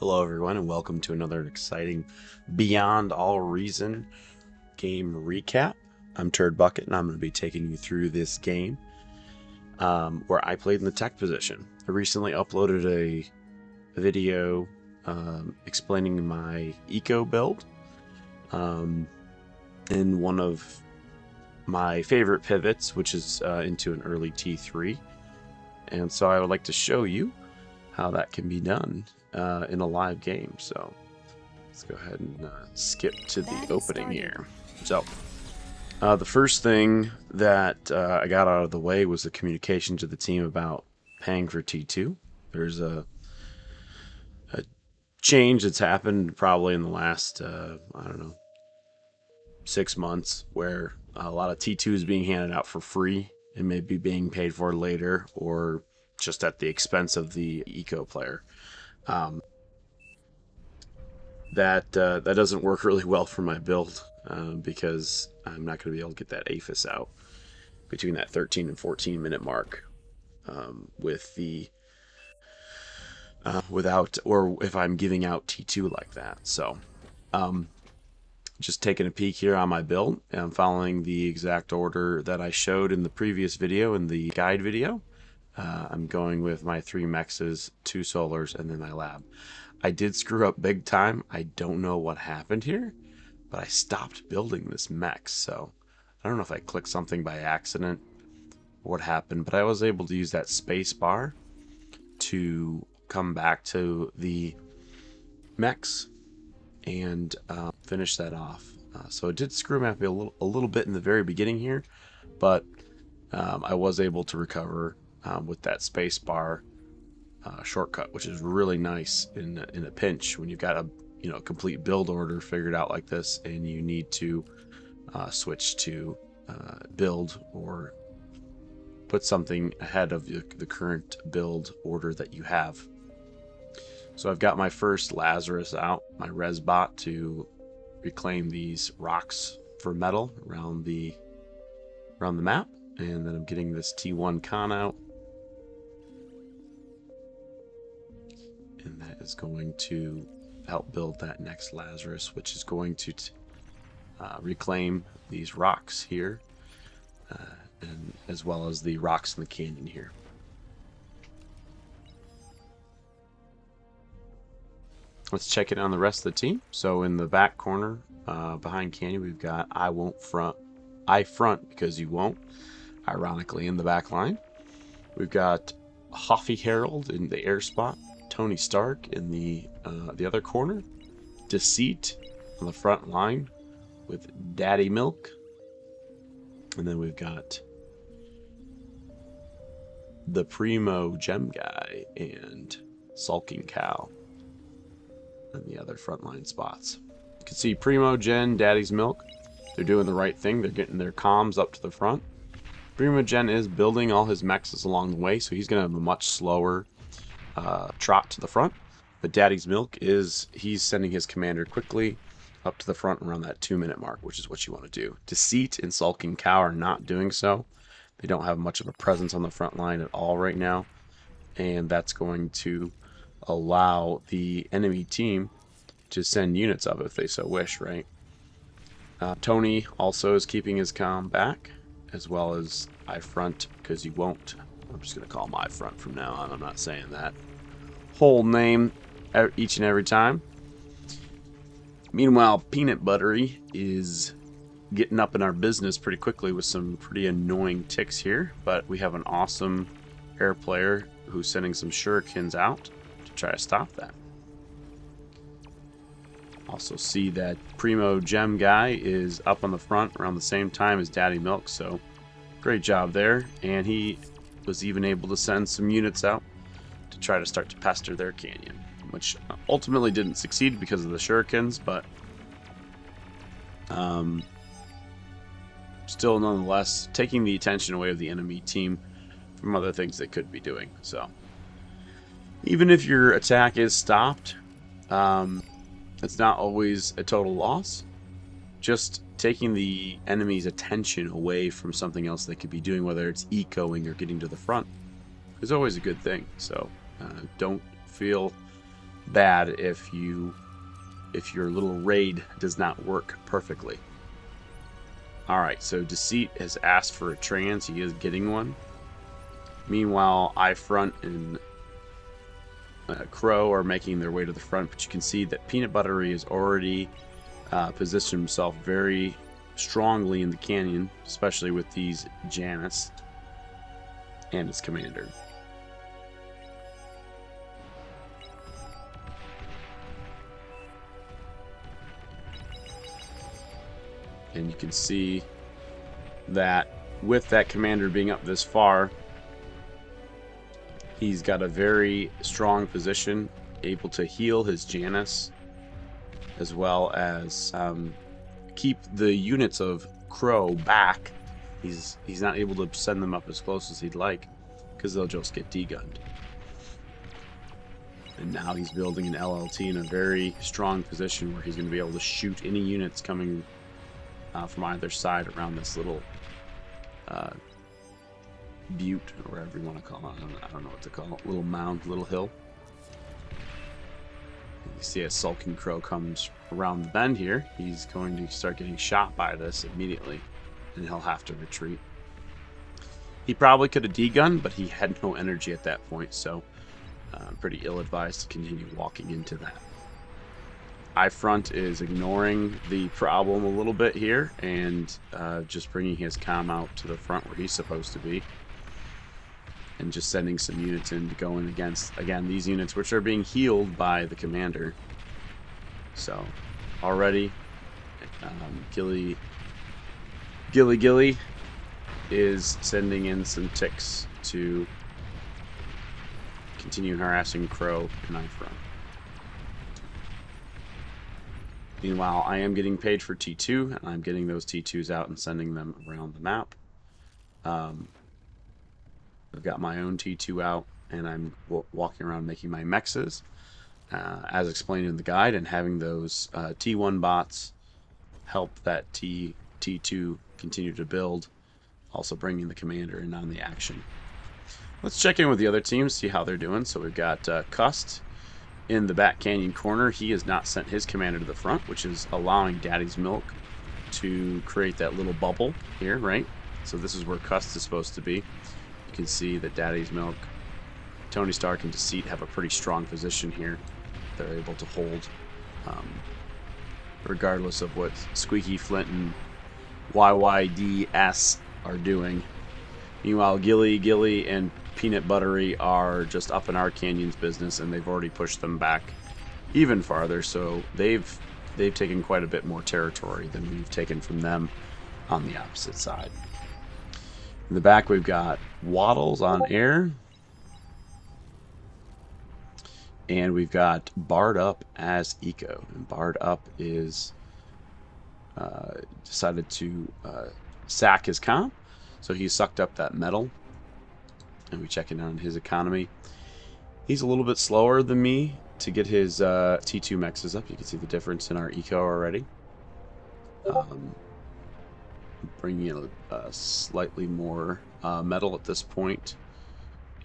Hello everyone and welcome to another exciting Beyond All Reason game recap. I'm Turd Bucket and I'm going to be taking you through this game where I played in the tech position. I recently uploaded a video explaining my eco build in one of my favorite pivots, which is into an early T3. And so I would like to show you how that can be done in a live game. So let's go ahead and skip to the opening here. So the first thing that I got out of the way was the communication to the team about paying for T2. There's a change that's happened probably in the last, I don't know, 6 months, where a lot of T2 is being handed out for free and maybe being paid for later or just at the expense of the eco player. That doesn't work really well for my build because I'm not going to be able to get that AFUS out between that 13 and 14 minute mark with the without, or if I'm giving out T2 like that. So just taking a peek here on my build, and I'm following the exact order that I showed in the previous video, in the guide video. I'm going with my 3 mexes, 2 solars, and then my lab. I did screw up big time. I don't know what happened here, but I stopped building this mex. So I don't know if I clicked something by accident or what happened, but I was able to use that space bar to come back to the mex and finish that off. So it did screw me up a little bit in the very beginning here, but I was able to recover with that space bar shortcut, which is really nice in a pinch when you've got a complete build order figured out like this, and you need to switch to build or put something ahead of the current build order that you have. So I've got my first Lazarus out, my res bot, to reclaim these rocks for metal around the map, and then I'm getting this T1 con out. And that is going to help build that next Lazarus, which is going to reclaim these rocks here, and as well as the rocks in the canyon here. Let's check it on the rest of the team. So in the back corner, behind Canyon, we've got I front because you won't, ironically, in the back line. We've got Hoffy Herald in the air spot, Tony Stark in the other corner, Deceit on the front line with Daddy Milk, and then we've got the Primo Gem Guy and Sulking Cow on the other frontline spots. You can see Primo Gen, Daddy's Milk, they're doing the right thing. They're getting their comms up to the front. Primo Gen is building all his mexes along the way, so he's going to have a much slower trot to the front. But Daddy's Milk he's sending his commander quickly up to the front around that 2-minute mark, which is what you want to do. Deceit and Sulking Cow are not doing so. They don't have much of a presence on the front line at all right now, and that's going to allow the enemy team to send units up if they so wish, right? Tony also is keeping his comm back, as well as I front, because you won't. I'm just going to call him I front from now on. I'm not saying that whole name each and every time. Meanwhile, Peanut Buttery is getting up in our business pretty quickly with some pretty annoying ticks here, but we have an awesome air player who's sending some shurikens out to try to stop that. Also see that Primo Gem Guy is up on the front around the same time as Daddy Milk, so great job there. And he was even able to send some units out to try to start to pester their canyon, which ultimately didn't succeed because of the shurikens, but still nonetheless taking the attention away of the enemy team from other things they could be doing. So even if your attack is stopped, it's not always a total loss. Just taking the enemy's attention away from something else they could be doing, whether it's ecoing or getting to the front, is always a good thing. So don't feel bad if your little raid does not work perfectly. Alright, so Deceit has asked for a trans. He is getting one. Meanwhile, iFront and Crow are making their way to the front, but you can see that Peanut Buttery has already positioned himself very strongly in the canyon, especially with these Janus and his commander. And you can see that with that commander being up this far, he's got a very strong position, able to heal his Janus, as well as keep the units of Crow back. He's not able to send them up as close as he'd like, because they'll just get degunned. And now he's building an LLT in a very strong position where he's going to be able to shoot any units coming from either side around this little butte, or whatever you want to call it. I don't know what to call it. Little mound, little hill. You see a Sulking Crow comes around the bend here. He's going to start getting shot by this immediately, and he'll have to retreat. He probably could have degunned, but he had no energy at that point, so pretty ill-advised to continue walking into that. iFront is ignoring the problem a little bit here and just bringing his comm out to the front where he's supposed to be, and just sending some units in to go in against, again, these units which are being healed by the commander. So already Gilly is sending in some ticks to continue harassing Crow and iFront. Meanwhile, I am getting paid for T2, and I'm getting those T2s out and sending them around the map. I've got my own T2 out, and I'm walking around making my mexes, as explained in the guide, and having those T1 bots help that T2 continue to build, also bringing the commander in on the action. Let's check in with the other teams, see how they're doing. So we've got Cust in the back canyon corner. He has not sent his commander to the front, which is allowing Daddy's Milk to create that little bubble here, right? So this is where Cust is supposed to be. You can see that Daddy's Milk, Tony Stark, and Deceit have a pretty strong position here. They're able to hold, regardless of what Squeaky Flint and YYDS are doing. Meanwhile, Gilly and Peanut Buttery are just up in our canyon's business, and they've already pushed them back even farther, so they've taken quite a bit more territory than we've taken from them on the opposite side. In the back, we've got Waddles on air, and we've got Barred Up as Eco. And Barred Up is decided to sack his comp, so he sucked up that metal. And we check in on his economy. He's a little bit slower than me to get his T2 mexes up. You can see the difference in our eco already. Bringing in a slightly more metal at this point,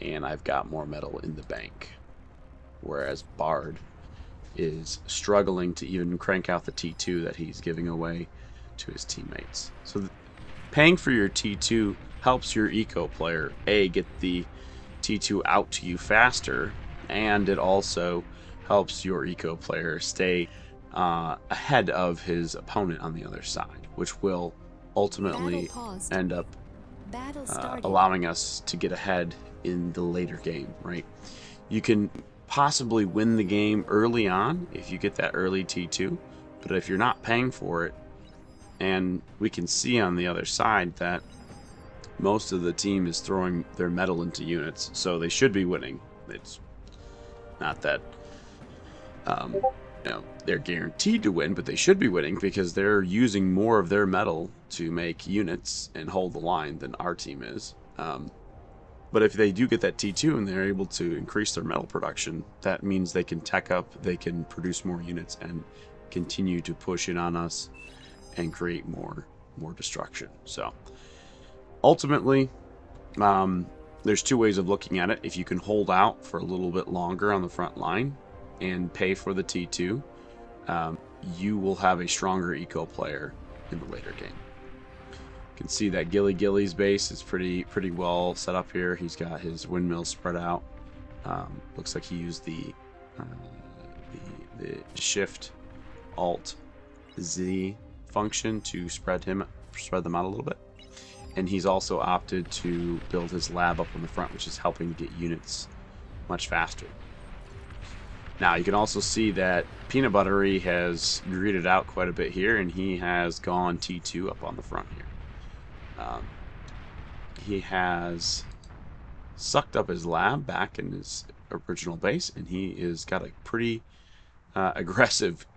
and I've got more metal in the bank. Whereas Bard is struggling to even crank out the T2 that he's giving away to his teammates. So paying for your T2 helps your eco player get the T2 out to you faster, and it also helps your eco player stay ahead of his opponent on the other side, which will ultimately end up allowing us to get ahead in the later game, right? You can possibly win the game early on if you get that early T2, but if you're not paying for it, and we can see on the other side that most of the team is throwing their metal into units, so they should be winning. It's not that they're guaranteed to win, but they should be winning because they're using more of their metal to make units and hold the line than our team is. But if they do get that T2 and they're able to increase their metal production, that means they can tech up, they can produce more units, and continue to push in on us and create more destruction. So ultimately, there's two ways of looking at it. If you can hold out for a little bit longer on the front line and pay for the T2, you will have a stronger eco player in the later game. You can see that Gilly's base is pretty well set up here. He's got his windmills spread out. Looks like he used the Shift Alt Z function to spread them out a little bit. And he's also opted to build his lab up on the front, which is helping to get units much faster. Now you can also see that Peanut Buttery has greeded out quite a bit here, and he has gone T2 up on the front here. He has sucked up his lab back in his original base, and he is got a pretty aggressive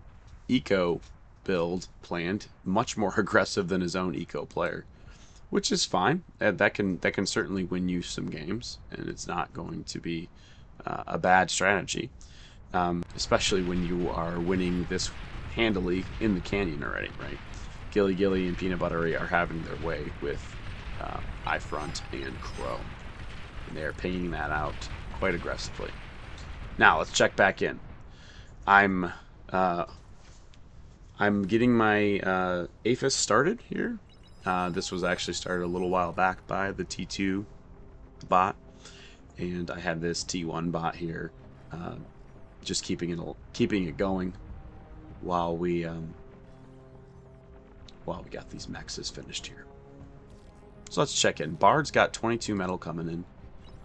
eco build planned, much more aggressive than his own eco player, which is fine. That can certainly win you some games, and it's not going to be a bad strategy, especially when you are winning this handily in the canyon already, right? Gilly and Peanut Buttery are having their way with iFront and Crow, and they are paying that out quite aggressively. Now let's check back in. I'm getting my AFUS started here. This was actually started a little while back by the T2 bot, and I had this T1 bot here, just keeping it going while we got these mexes finished here. So let's check in. Bard's got 22 metal coming in.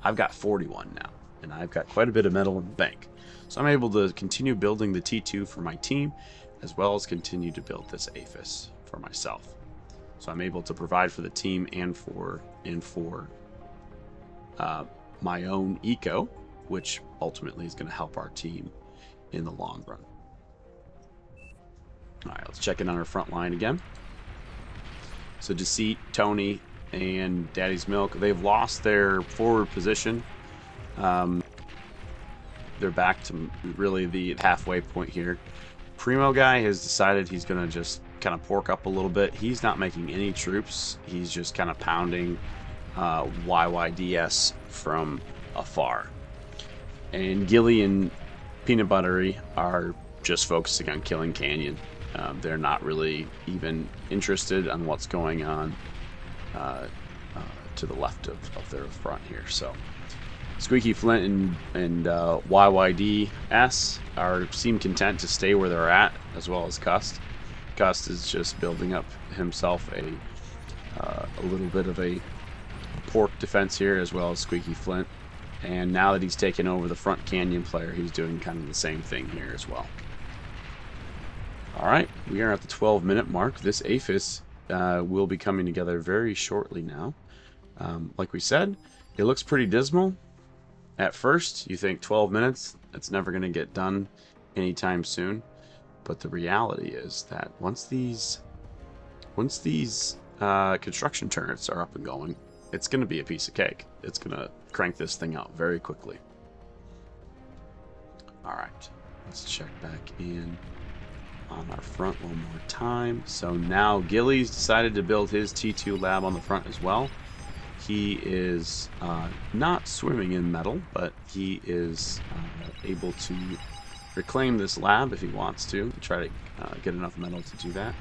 I've got 41 now, and I've got quite a bit of metal in the bank. So I'm able to continue building the T2 for my team, as well as continue to build this AFUS for myself. So I'm able to provide for the team and for my own eco, which ultimately is going to help our team in the long run. All right, let's check in on our front line again. So Deceit, Tony, and Daddy's Milk, they've lost their forward position. They're back to really the halfway point here. Primo guy has decided he's going to just kind of pork up a little bit. He's not making any troops. He's just kind of pounding YYDS from afar. And Gilly and Peanut Buttery are just focusing on killing Canyon. They're not really even interested on what's going on to the left of their front here. So Squeaky Flint and YYDS seem content to stay where they're at, as well as Cust. Cust is just building up himself a little bit of a pork defense here, as well as Squeaky Flint. And now that he's taken over the front canyon player, he's doing kind of the same thing here as well. Alright, we are at the 12-minute mark. This AFUS will be coming together very shortly now. Like we said, it looks pretty dismal. At first, you think 12 minutes, it's never going to get done anytime soon. But the reality is that once these construction turrets are up and going, it's going to be a piece of cake. It's going to crank this thing out very quickly. Alright, let's check back in on our front one more time. So now Gilly's decided to build his T2 lab on the front as well. He is not swimming in metal, but he is able to reclaim this lab if he wants to try to get enough metal to do that.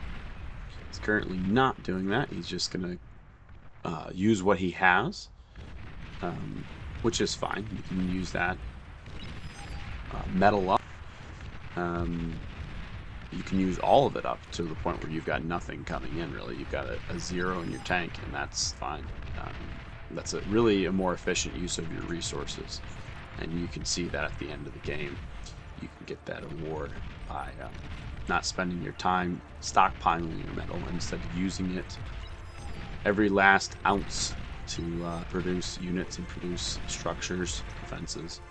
He's currently not doing that. He's just going to use what he has, which is fine. You can use that metal up. You can use all of it up to the point where you've got nothing coming in, really. You've got a zero in your tank, and that's fine. That's really a more efficient use of your resources, and you can see that at the end of the game. You can get that award by not spending your time stockpiling your metal, and instead using it every last ounce to produce units and produce structures, defenses.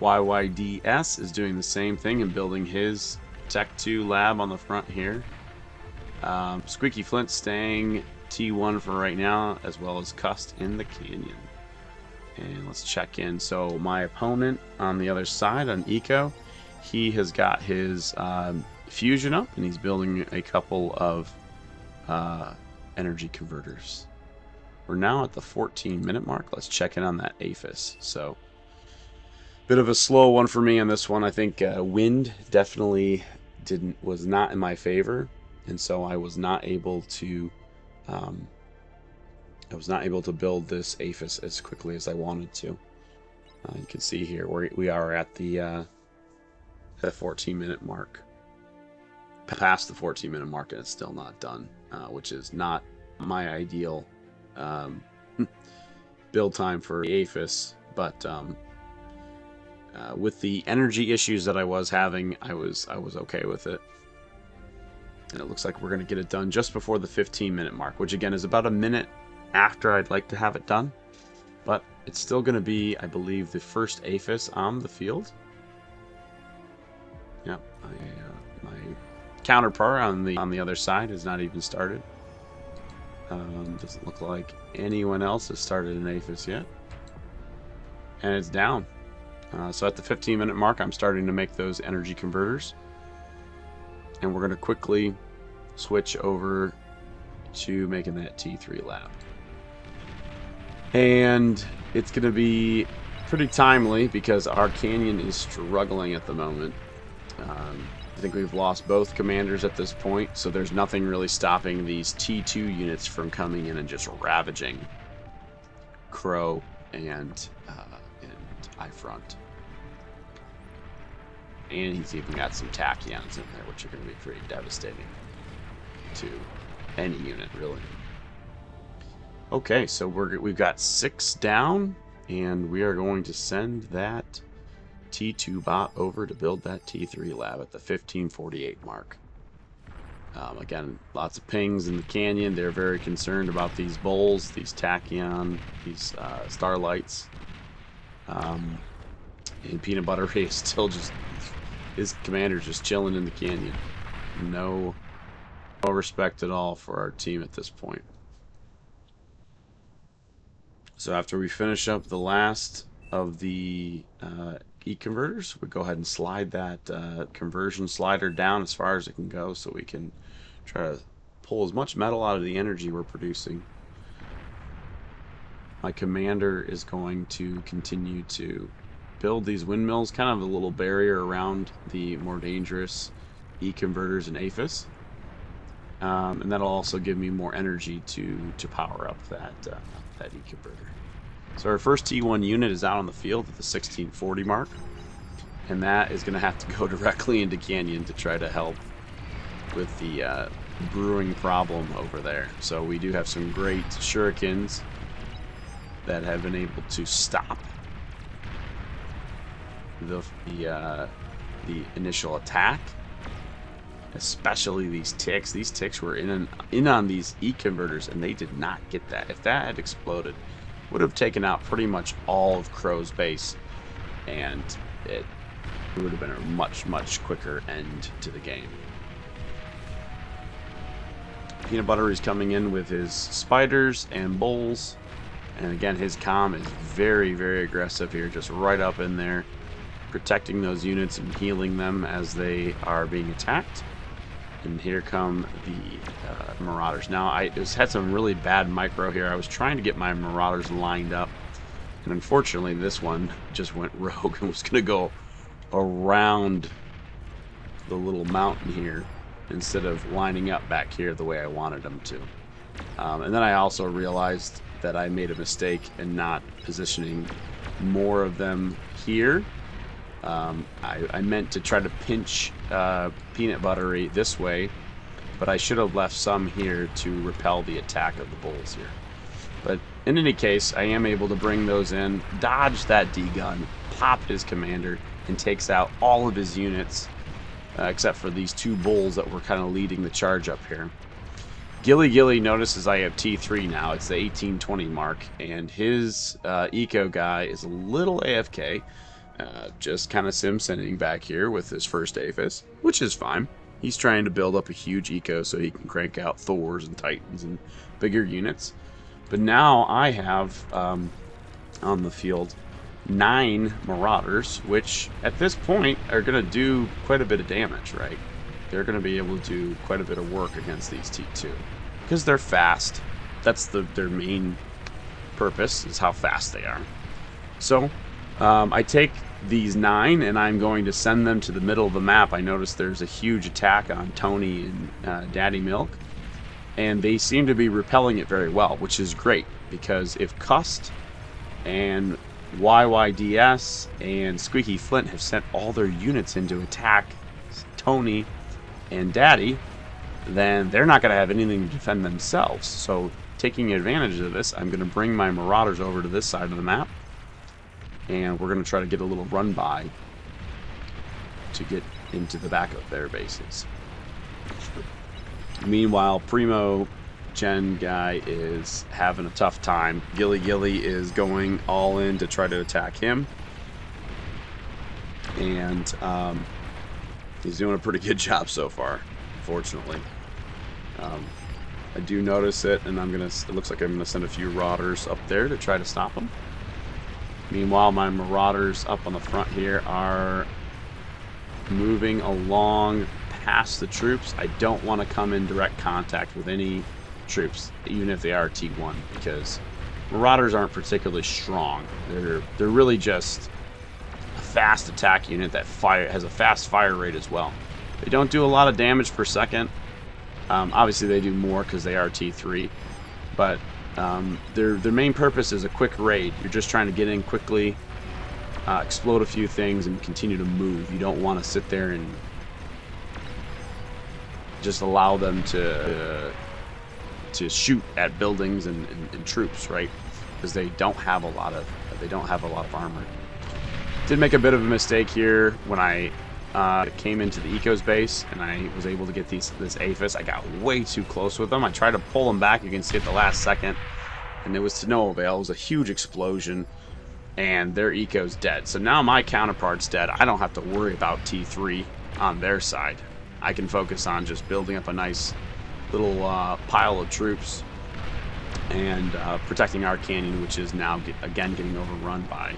YYDS is doing the same thing and building his Tech 2 lab on the front here. Squeaky Flint staying T1 for right now, as well as Cust in the canyon. And let's check in. So my opponent on the other side on Eco, he has got his fusion up, and he's building a couple of energy converters. We're now at the 14-minute mark. Let's check in on that AFUS. So Bit of a slow one for me on this one. I think wind definitely was not in my favor, and so I was not able to build this AFUS as quickly as I wanted to. You can see here we are at the 14-minute mark, past the 14-minute mark, and it's still not done, which is not my ideal build time for the AFUS, but with the energy issues that I was having, I was okay with it. And it looks like we're going to get it done just before the 15-minute mark, which again is about a minute after I'd like to have it done. But it's still going to be, I believe, the first AFUS on the field. Yep, my counterpart on the other side has not even started. Doesn't look like anyone else has started an AFUS yet. And it's down. So at the 15-minute mark, I'm starting to make those energy converters. And we're going to quickly switch over to making that T3 lab. And it's going to be pretty timely because our canyon is struggling at the moment. I think we've lost both commanders at this point, so there's nothing really stopping these T2 units from coming in and just ravaging Crow and iFront. And he's even got some tachyons in there, which are going to be pretty devastating to any unit, really. Okay, so we've got 6 down, and we are going to send that T2 bot over to build that T3 lab at the 1548 mark. Again, lots of pings in the canyon. They're very concerned about these bowls, these tachyon, these starlights. And Peanut Butter is still just, his commander's just chilling in the canyon. No respect at all for our team at this point. So after we finish up the last of the E-converters, we go ahead and slide that conversion slider down as far as it can go so we can try to pull as much metal out of the energy we're producing. My commander is going to continue to build these windmills, kind of a little barrier around the more dangerous E-converters and AFUS. And that'll also give me more energy to power up that E-converter. So our first T1 unit is out on the field at the 1640 mark, and that is going to have to go directly into Canyon to try to help with the brewing problem over there. So we do have some great shurikens that have been able to stop the initial attack, especially these ticks. These ticks were in on these E-converters, and they did not get that. If that had exploded, would have taken out pretty much all of Crow's base, and it would have been a much quicker end to the game. Peanut Butter is coming in with his spiders and bowls, and again his comm is very aggressive here, just right up in there, protecting those units and healing them as they are being attacked. And here come the Marauders. Now, I just had some really bad micro here. I was trying to get my Marauders lined up, and unfortunately this one just went rogue and was going to go around the little mountain here instead of lining up back here the way I wanted them to. And then I also realized that I made a mistake in not positioning more of them here. I meant to try to pinch Peanut Buttery this way, but I should have left some here to repel the attack of the bulls here. But in any case, I am able to bring those in, dodge that D-gun, pop his commander, and takes out all of his units, except for these 2 bulls that were kind of leading the charge up here. Gilly notices I have T3 now. It's the 1820 mark, and his eco guy is a little AFK. Just kind of sim-sinning back here with his first AFUS, which is fine. He's trying to build up a huge eco so he can crank out Thors and Titans and bigger units. But now I have on the field 9 Marauders, which at this point are going to do quite a bit of damage, right? They're going to be able to do quite a bit of work against these T2 because they're fast. That's their main purpose, is how fast they are. So I take these 9, and I'm going to send them to the middle of the map. I noticed there's a huge attack on Tony and Daddy Milk, and they seem to be repelling it very well, which is great, because if Cust and YYDS and Squeaky Flint have sent all their units in to attack Tony and Daddy, then they're not going to have anything to defend themselves. So taking advantage of this, I'm going to bring my Marauders over to this side of the map, and we're going to try to get a little run by to get into the back of their bases. Meanwhile, Primo Gen guy is having a tough time. Gilly Gilly is going all in to try to attack him, and he's doing a pretty good job so far, unfortunately. I do notice it, and it looks like I'm gonna send a few Marauders up there to try to stop him. Meanwhile, my Marauders up on the front here are moving along past the troops. I don't want to come in direct contact with any troops, even if they are T1, because Marauders aren't particularly strong. They're really just a fast attack unit that has a fast fire rate as well. They don't do a lot of damage per second. Obviously, they do more because they are T3, but their main purpose is a quick raid. You're just trying to get in quickly, explode a few things, and continue to move. You don't want to sit there and just allow them to shoot at buildings and troops, right? Because they don't have a lot of armor. Did make a bit of a mistake here when I came into the Eco's base and I was able to get this AFUS. I got way too close with them. I tried to pull them back. You can see at the last second, and it was to no avail. It was a huge explosion, and their Eco's dead. So now my counterpart's dead. I don't have to worry about T3 on their side. I can focus on just building up a nice little pile of troops and protecting our canyon, which is now again getting overrun by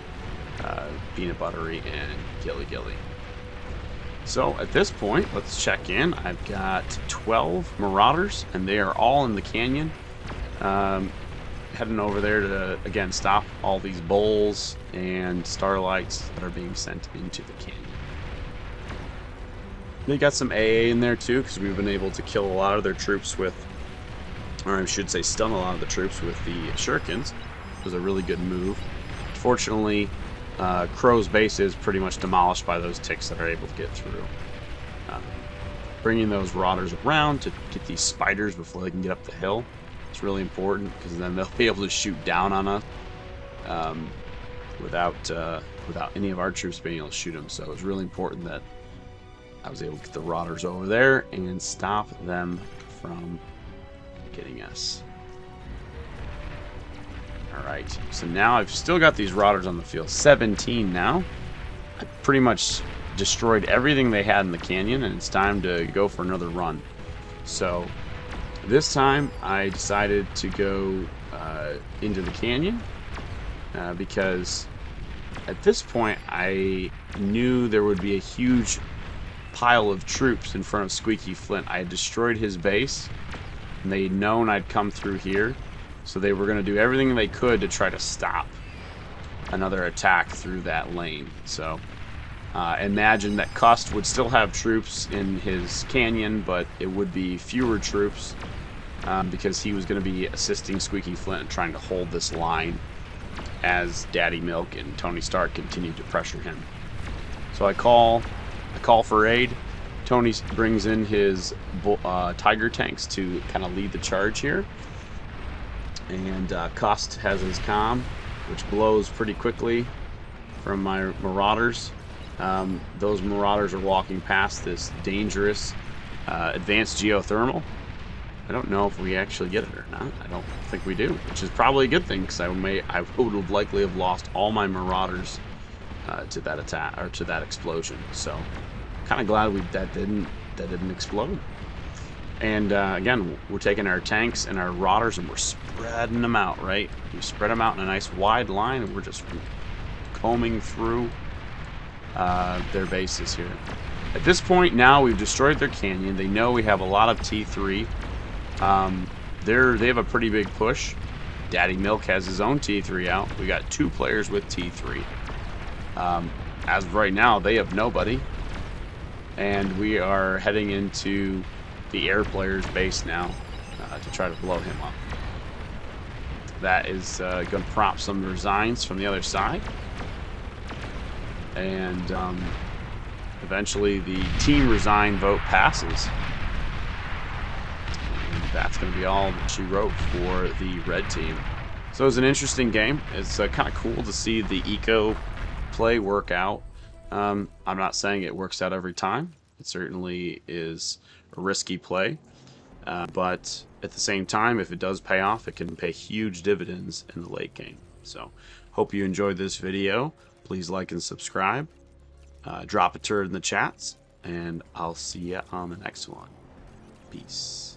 Peanut Buttery and Gilly Gilly. So at this point, let's check in. I've got 12 Marauders, and they are all in the canyon. Heading over there to, again, stop all these Bulls and Starlights that are being sent into the canyon. They got some AA in there too, because we've been able to kill a lot of their troops with, or I should say stun a lot of the troops with the shurikens. It was a really good move. Fortunately, Crow's base is pretty much demolished by those ticks that are able to get through. Bringing those Marauders around to get these spiders before they can get up the hill. It's really important, because then they'll be able to shoot down on us without any of our troops being able to shoot them. So it's really important that I was able to get the Marauders over there and stop them from getting us. Alright, so now I've still got these Marauders on the field. 17 now. I pretty much destroyed everything they had in the canyon, and it's time to go for another run. So this time I decided to go into the canyon because at this point I knew there would be a huge pile of troops in front of Squeaky Flint. I had destroyed his base, and they'd known I'd come through here, so they were going to do everything they could to try to stop another attack through that lane. So imagine that Cust would still have troops in his canyon, but it would be fewer troops because he was going to be assisting Squeaky Flint and trying to hold this line as Daddy Milk and Tony Stark continued to pressure him. So I call for aid. Tony brings in his Tiger tanks to kind of lead the charge here. And Cust has his comm, which blows pretty quickly from my Marauders. Those Marauders are walking past this dangerous advanced geothermal. I don't know if we actually get it or not. I don't think we do, which is probably a good thing, because I would have likely have lost all my Marauders to that attack, or to that explosion. So kind of glad that didn't explode. And again, we're taking our tanks and our Marauders and we're spreading them out, right? We spread them out in a nice wide line, and we're just combing through their bases here. At this point now, we've destroyed their canyon. They know we have a lot of T3. They have a pretty big push. Daddy Milk has his own T3 out. We got 2 players with T3. as of right now, they have nobody. And we are heading into the air player's base now to try to blow him up. That is going to prompt some resigns from the other side. And eventually the team resign vote passes. And that's going to be all that she wrote for the red team. So it was an interesting game. It's kind of cool to see the eco play work out. I'm not saying it works out every time. It certainly is a risky play. But at the same time, if it does pay off, it can pay huge dividends in the late game. So hope you enjoyed this video. Please like and subscribe. Drop a turd in the chats. And I'll see you on the next one. Peace.